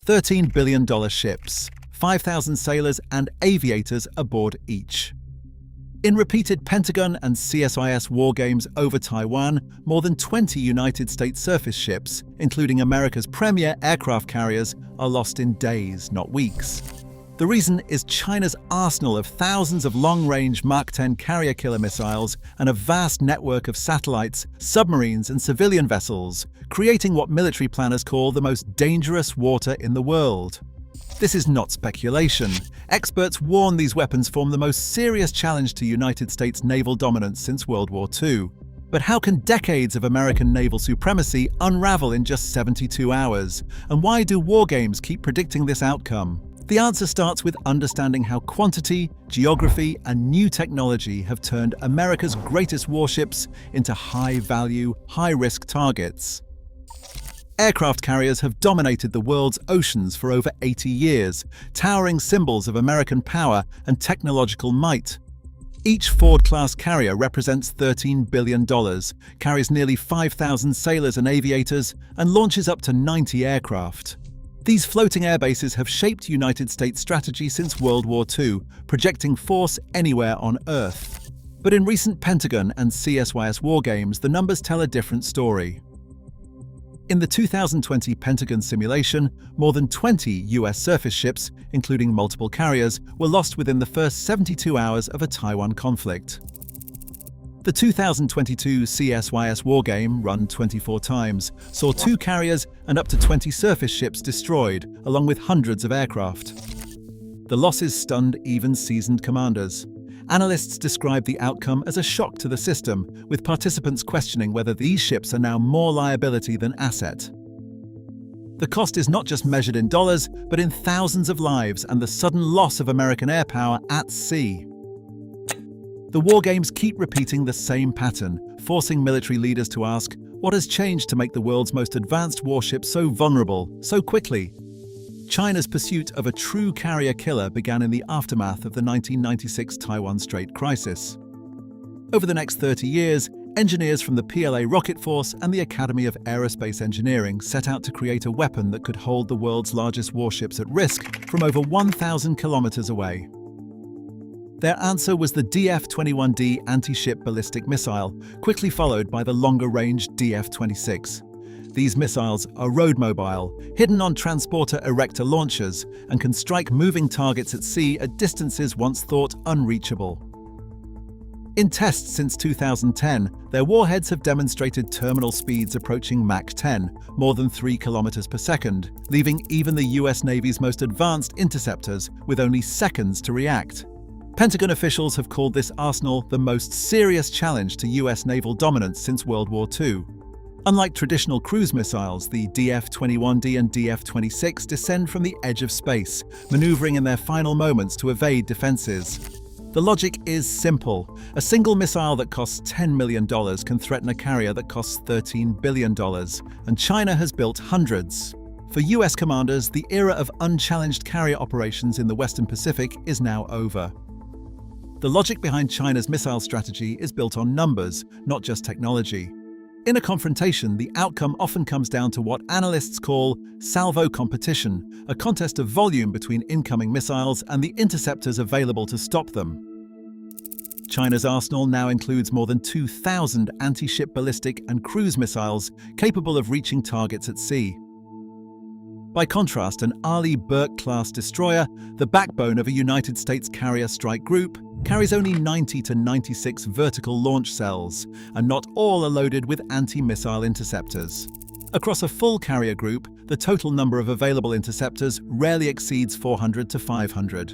$13 billion ships, 5,000 sailors and aviators aboard each. In repeated Pentagon and CSIS war games over Taiwan, more than 20 United States surface ships, including America's premier aircraft carriers, are lost in days, not weeks. The reason is China's arsenal of thousands of long-range Mach 10 carrier-killer missiles and a vast network of satellites, submarines and civilian vessels, creating what military planners call the most dangerous water in the world. This is not speculation. Experts warn these weapons form the most serious challenge to United States naval dominance since World War II. But how can decades of American naval supremacy unravel in just 72 hours? And why do war games keep predicting this outcome? The answer starts with understanding how quantity, geography, and new technology have turned America's greatest warships into high-value, high-risk targets. Aircraft carriers have dominated the world's oceans for over 80 years, towering symbols of American power and technological might. Each Ford-class carrier represents $13 billion, carries nearly 5,000 sailors and aviators, and launches up to 90 aircraft. These floating air bases have shaped United States strategy since World War II, projecting force anywhere on Earth. But in recent Pentagon and CSIS war games, the numbers tell a different story. In the 2020 Pentagon simulation, more than 20 US surface ships, including multiple carriers, were lost within the first 72 hours of a Taiwan conflict. The 2022 CSIS war game, run 24 times, saw 2 carriers and up to 20 surface ships destroyed, along with hundreds of aircraft. The losses stunned even seasoned commanders. Analysts describe the outcome as a shock to the system, with participants questioning whether these ships are now more liability than asset. The cost is not just measured in dollars, but in thousands of lives and the sudden loss of American air power at sea. The war games keep repeating the same pattern, forcing military leaders to ask, what has changed to make the world's most advanced warship so vulnerable, so quickly? China's pursuit of a true carrier killer began in the aftermath of the 1996 TaiwanStrait crisis. Over the next 30 years, engineers from the PLA Rocket Force and the Academy of Aerospace Engineering set out to create a weapon that could hold the world's largest warships at risk from over 1,000 kilometers away. Their answer was the DF-21D anti-ship ballistic missile, quickly followed by the longer-range DF-26. These missiles are road-mobile, hidden on transporter erector launchers, and can strike moving targets at sea at distances once thought unreachable. In tests since 2010, their warheads have demonstrated terminal speeds approaching Mach 10, more than 3 kilometers per second, leaving even the US Navy's most advanced interceptors with only seconds to react. Pentagon officials have called this arsenal the most serious challenge to US naval dominance since World War II. Unlike traditional cruise missiles, the DF-21D and DF-26 descend from the edge of space, maneuvering in their final moments to evade defenses. The logic is simple. A single missile that costs $10 million can threaten a carrier that costs $13 billion, and China has built hundreds. For US commanders, the era of unchallenged carrier operations in the Western Pacific is now over. The logic behind China's missile strategy is built on numbers, not just technology. In a confrontation, the outcome often comes down to what analysts call Salvo competition, a contest of volume between incoming missiles and the interceptors available to stop them. China's arsenal now includes more than 2,000 anti-ship ballistic and cruise missiles capable of reaching targets at sea. By contrast, an Arleigh Burke-class destroyer, the backbone of a United States carrier strike group, carries only 90 to 96 vertical launch cells, and not all are loaded with anti-missile interceptors. Across a full carrier group, the total number of available interceptors rarely exceeds 400 to 500.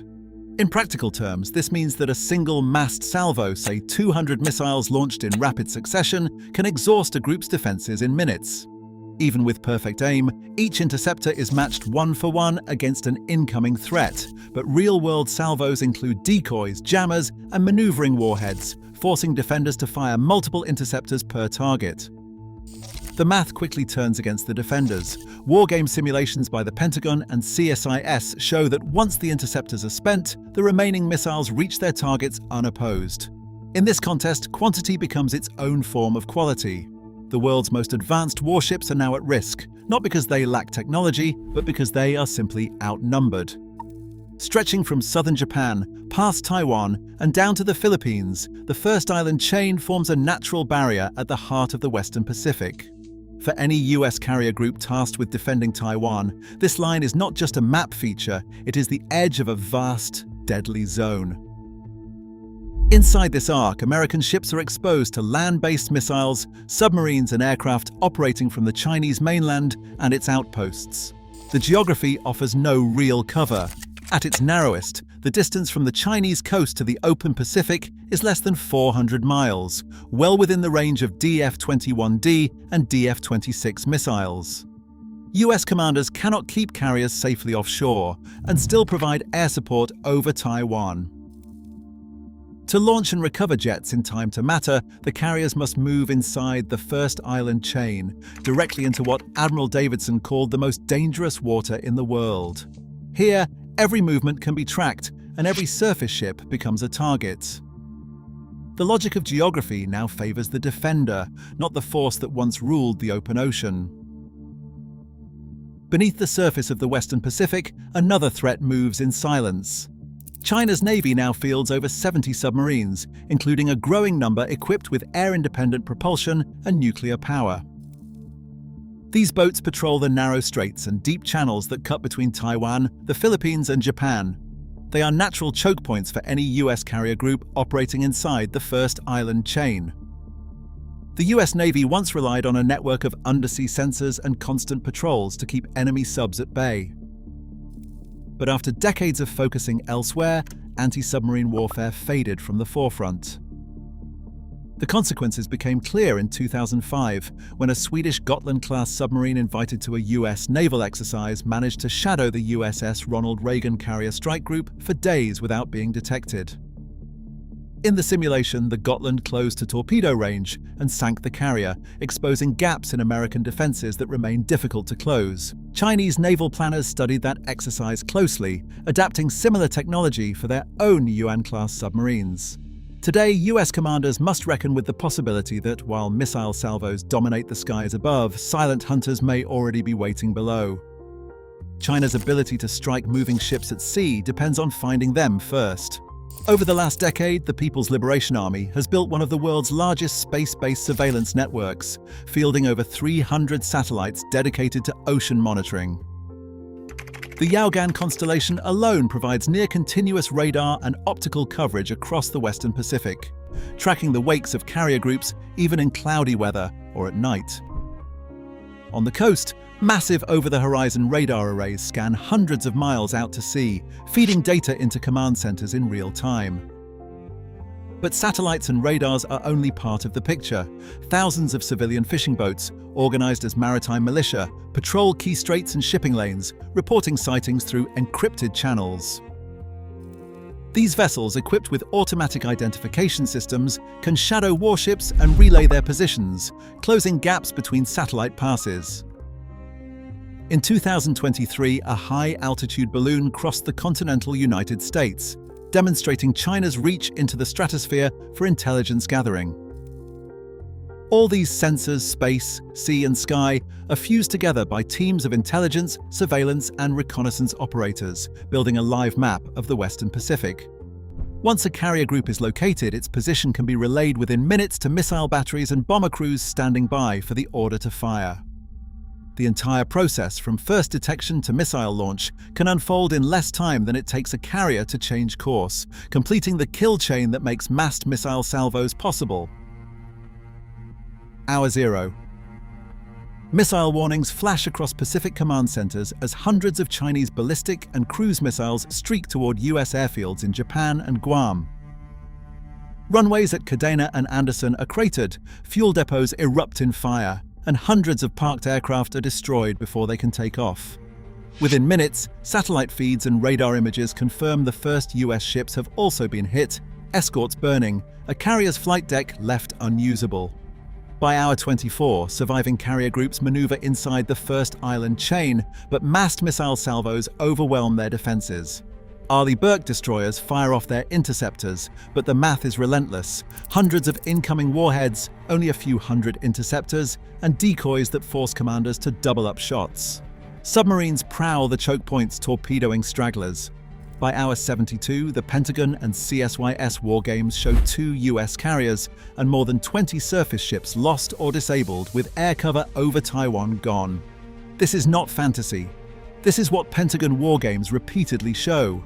In practical terms, this means that a single massed salvo, say 200 missiles launched in rapid succession, can exhaust a group's defenses in minutes. Even with perfect aim, each interceptor is matched one-for-one against an incoming threat, but real-world salvos include decoys, jammers, and maneuvering warheads, forcing defenders to fire multiple interceptors per target. The math quickly turns against the defenders. Wargame simulations by the Pentagon and CSIS show that once the interceptors are spent, the remaining missiles reach their targets unopposed. In this contest, quantity becomes its own form of quality. The world's most advanced warships are now at risk, not because they lack technology, but because they are simply outnumbered. Stretching from southern Japan, past Taiwan, and down to the Philippines, the first island chain forms a natural barrier at the heart of the Western Pacific. For any US carrier group tasked with defending Taiwan, this line is not just a map feature, it is the edge of a vast, deadly zone. Inside this arc, American ships are exposed to land-based missiles, submarines and aircraft operating from the Chinese mainland and its outposts. The geography offers no real cover. At its narrowest, the distance from the Chinese coast to the open Pacific is less than 400 miles, well within the range of DF-21D and DF-26 missiles. US commanders cannot keep carriers safely offshore and still provide air support over Taiwan. To launch and recover jets in time to matter, the carriers must move inside the first island chain, directly into what Admiral Davidson called the most dangerous water in the world. Here, every movement can be tracked, and every surface ship becomes a target. The logic of geography now favors the defender, not the force that once ruled the open ocean. Beneath the surface of the Western Pacific, another threat moves in silence. China's Navy now fields over 70 submarines, including a growing number equipped with air-independent propulsion and nuclear power. These boats patrol the narrow straits and deep channels that cut between Taiwan, the Philippines and Japan. They are natural choke points for any US carrier group operating inside the first island chain. The US Navy once relied on a network of undersea sensors and constant patrols to keep enemy subs at bay. But after decades of focusing elsewhere, anti-submarine warfare faded from the forefront. The consequences became clear in 2005, when a Swedish Gotland-class submarine invited to a US naval exercise managed to shadow the USS Ronald Reagan carrier strike group for days without being detected. In the simulation, the Gotland closed to torpedo range and sank the carrier, exposing gaps in American defenses that remain difficult to close. Chinese naval planners studied that exercise closely, adapting similar technology for their own Yuan-class submarines. Today, US commanders must reckon with the possibility that while missile salvos dominate the skies above, silent hunters may already be waiting below. China's ability to strike moving ships at sea depends on finding them first. Over the last decade, the People's Liberation Army has built one of the world's largest space-based surveillance networks, fielding over 300 satellites dedicated to ocean monitoring. The Yaogan constellation alone provides near-continuous radar and optical coverage across the Western Pacific, tracking the wakes of carrier groups even in cloudy weather or at night. On the coast, massive over-the-horizon radar arrays scan hundreds of miles out to sea, feeding data into command centers in real time. But satellites and radars are only part of the picture. Thousands of civilian fishing boats, organized as maritime militia, patrol key straits and shipping lanes, reporting sightings through encrypted channels. These vessels, equipped with automatic identification systems, can shadow warships and relay their positions, closing gaps between satellite passes. In 2023, a high-altitude balloon crossed the continental United States, demonstrating China's reach into the stratosphere for intelligence gathering. All these sensors, space, sea and sky, are fused together by teams of intelligence, surveillance and reconnaissance operators, building a live map of the Western Pacific. Once a carrier group is located, its position can be relayed within minutes to missile batteries and bomber crews standing by for the order to fire. The entire process, from first detection to missile launch, can unfold in less time than it takes a carrier to change course, completing the kill chain that makes massed missile salvos possible. Hour 0. Missile warnings flash across Pacific command centers as hundreds of Chinese ballistic and cruise missiles streak toward US airfields in Japan and Guam. Runways at Kadena and Anderson are cratered, fuel depots erupt in fire, and hundreds of parked aircraft are destroyed before they can take off. Within minutes, satellite feeds and radar images confirm the first US ships have also been hit, escorts burning, a carrier's flight deck left unusable. By hour 24, surviving carrier groups maneuver inside the first island chain, but massed missile salvos overwhelm their defenses. Arleigh Burke destroyers fire off their interceptors, but the math is relentless. Hundreds of incoming warheads, only a few hundred interceptors, and decoys that force commanders to double up shots. Submarines prowl the choke points, torpedoing stragglers. By hour 72, the Pentagon and CSYS wargames showed 2 US carriers and more than 20 surface ships lost or disabled, with air cover over Taiwan gone. This is not fantasy. This is what Pentagon wargames repeatedly show.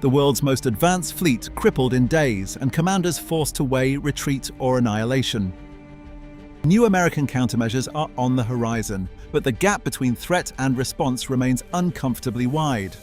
The world's most advanced fleet crippled in days and commanders forced to weigh retreat or annihilation. New American countermeasures are on the horizon, but the gap between threat and response remains uncomfortably wide.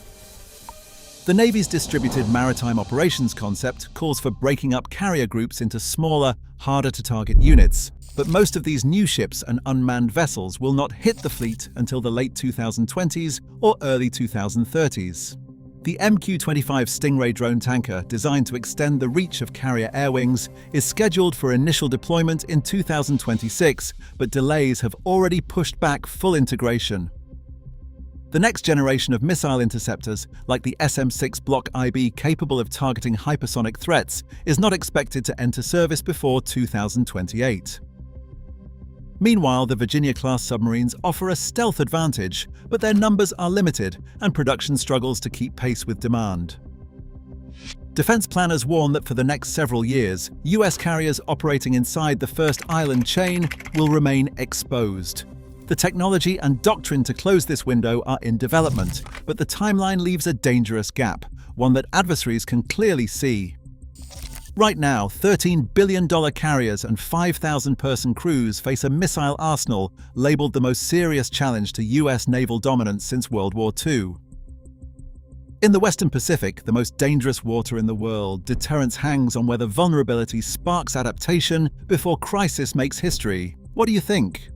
The Navy's distributed maritime operations concept calls for breaking up carrier groups into smaller, harder-to-target units, but most of these new ships and unmanned vessels will not hit the fleet until the late 2020s or early 2030s. The MQ-25 Stingray drone tanker, designed to extend the reach of carrier air wings, is scheduled for initial deployment in 2026, but delays have already pushed back full integration. The next generation of missile interceptors, like the SM-6 Block IB capable of targeting hypersonic threats, is not expected to enter service before 2028. Meanwhile, the Virginia-class submarines offer a stealth advantage, but their numbers are limited and production struggles to keep pace with demand. Defense planners warn that for the next several years, US carriers operating inside the first island chain will remain exposed. The technology and doctrine to close this window are in development, but the timeline leaves a dangerous gap, one that adversaries can clearly see. Right now, $13 billion carriers and 5,000-person crews face a missile arsenal labeled the most serious challenge to US naval dominance since World War II. In the Western Pacific, the most dangerous water in the world, deterrence hangs on whether vulnerability sparks adaptation before crisis makes history. What do you think?